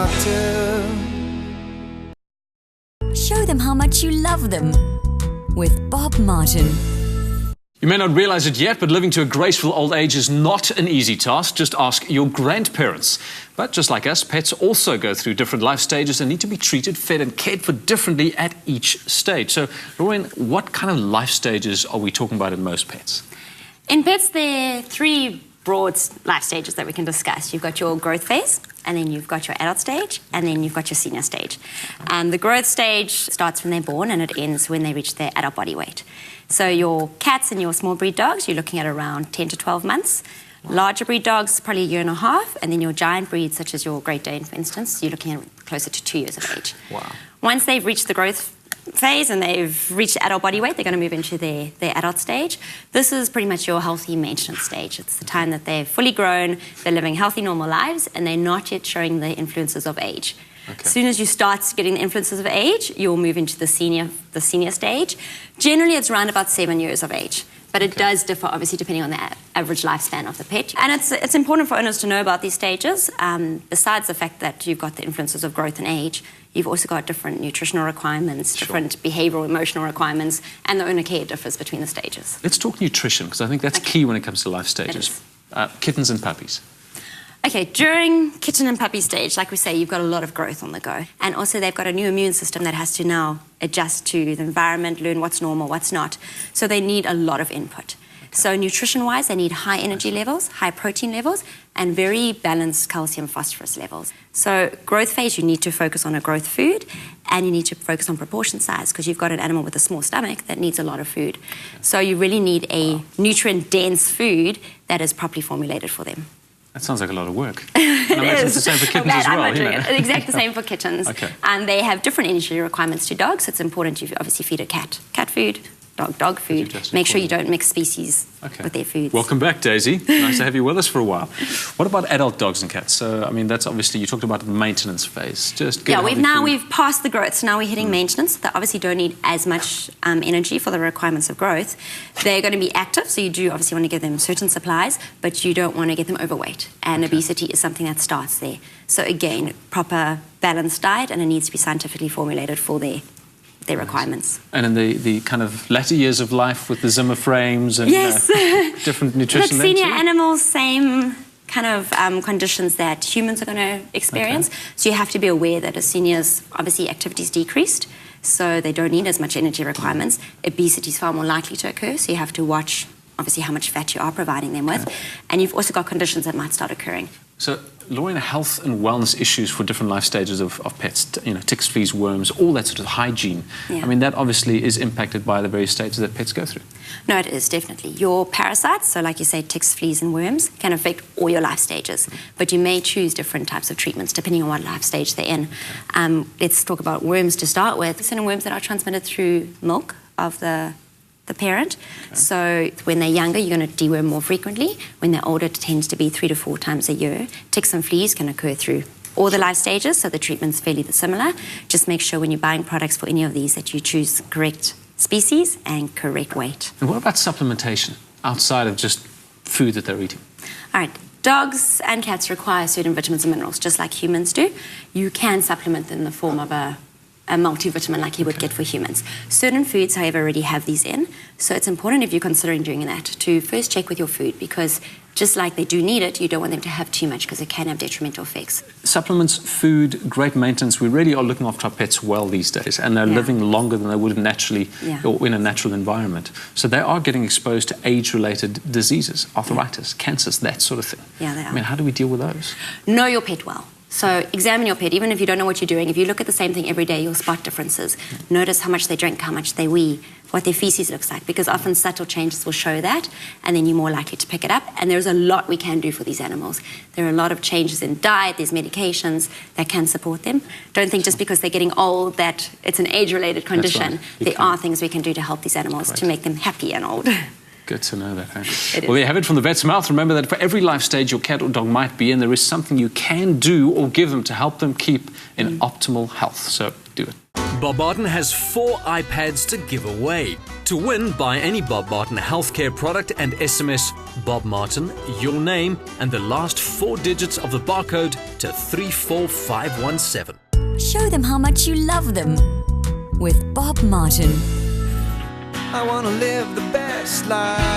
doctor. Show them how much you love them with Bob Martin. You may not realize it yet, but living to a graceful old age is not an easy task. Just ask your grandparents. But just like us, pets also go through different life stages and need to be treated, fed and cared for differently at each stage. So, Lauren, what kind of life stages are we talking about in most pets? In pets, there are three broad life stages that we can discuss. You've got your growth phase, and then you've got your adult stage, and then you've got your senior stage. And the growth stage starts when they're born and it ends when they reach their adult body weight. So your cats and your small breed dogs, you're looking at around 10 to 12 months. Larger breed dogs, probably a year and a half, and then your giant breeds, such as your Great Dane, for instance, you're looking at closer to 2 years of age. Wow. Once they've reached the growth phase and they've reached adult body weight, they're going to move into their adult stage. This is pretty much your healthy maintenance stage. It's the time that they're fully grown, they're living healthy, normal lives, and they're not yet showing the influences of age. Okay. As soon as you start getting the influences of age, you'll move into the senior stage. Generally, it's around about 7 years of age. But it does differ, obviously, depending on the average lifespan of the pet. And it's important for owners to know about these stages. Besides the fact that you've got the influences of growth and age, you've also got different nutritional requirements, different behavioural, emotional requirements, and the owner care differs between the stages. Let's talk nutrition, because I think that's key when it comes to life stages. Kittens and puppies. Okay, during kitten and puppy stage, like we say, you've got a lot of growth on the go. And also they've got a new immune system that has to now adjust to the environment, learn what's normal, what's not. So they need a lot of input. So nutrition-wise, they need high energy levels, high protein levels, and very balanced calcium phosphorus levels. So growth phase, you need to focus on a growth food, and you need to focus on proportion size, because you've got an animal with a small stomach that needs a lot of food. So you really need a nutrient-dense food that is properly formulated for them. That sounds like a lot of work. And I imagine it's the same for kittens as well, you know. Exactly the same for kittens. Okay. And they have different energy requirements to dogs. So it's important you obviously feed a cat food, dog food. Make sure you don't mix species with their foods. Welcome back, Daisy. Nice to have you with us for a while. What about adult dogs and cats? So, I mean, that's obviously, you talked about the maintenance phase. Just get we've passed the growth, so now we're hitting maintenance. They obviously don't need as much energy for the requirements of growth. They're going to be active, so you do obviously want to give them certain supplies, but you don't want to get them overweight. And obesity is something that starts there. So again, proper balanced diet, and it needs to be scientifically formulated for their requirements. And in the kind of latter years of life with the Zimmer frames and different nutrition. Look, senior animals, same kind of conditions that humans are going to experience. So you have to be aware that as seniors, obviously activity's decreased, so they don't need as much energy requirements. Obesity is far more likely to occur, so you have to watch, obviously, how much fat you are providing them with. And you've also got conditions that might start occurring. So, Lauren, health and wellness issues for different life stages of pets, you know, ticks, fleas, worms, all that sort of hygiene. I mean, that obviously is impacted by the various stages that pets go through. No, it is, definitely. Your parasites, so like you say, ticks, fleas and worms, can affect all your life stages. But you may choose different types of treatments depending on what life stage they're in. Let's talk about worms to start with. Certain worms that are transmitted through milk of the parent. So when they're younger, you're going to deworm more frequently. When they're older, it tends to be 3 to 4 times a year. Ticks and fleas can occur through all the life stages, so the treatment's fairly similar. Just make sure when you're buying products for any of these that you choose correct species and correct weight. And what about supplementation outside of just food that they're eating? All right. Dogs and cats require certain vitamins and minerals, just like humans do. You can supplement them in the form of a multivitamin like you would get for humans. Certain foods, however, already have these in, so it's important if you're considering doing that to first check with your food, because just like they do need it, you don't want them to have too much because it can have detrimental effects. Supplements, food, great maintenance. We really are looking after our pets well these days, and they're living longer than they would have naturally or in a natural environment. So they are getting exposed to age-related diseases, arthritis, cancers, that sort of thing. Yeah, they are. I mean, how do we deal with those? Know your pet well. So examine your pet, even if you don't know what you're doing. If you look at the same thing every day, you'll spot differences. Notice how much they drink, how much they wee, what their feces looks like, because often subtle changes will show that, and then you're more likely to pick it up. And there's a lot we can do for these animals. There are a lot of changes in diet, there's medications that can support them. Don't think just because they're getting old that it's an age-related condition. There are things we can do to help these animals to make them happy and old. Good to know that. Well, there you have it from the vet's mouth. Remember that for every life stage your cat or dog might be in, there is something you can do or give them to help them keep in optimal health. So do it. Bob Martin has 4 iPads to give away. To win, buy any Bob Martin healthcare product and SMS Bob Martin, your name, and the last 4 digits of the barcode to 34517. Show them how much you love them with Bob Martin. I want to live the best life.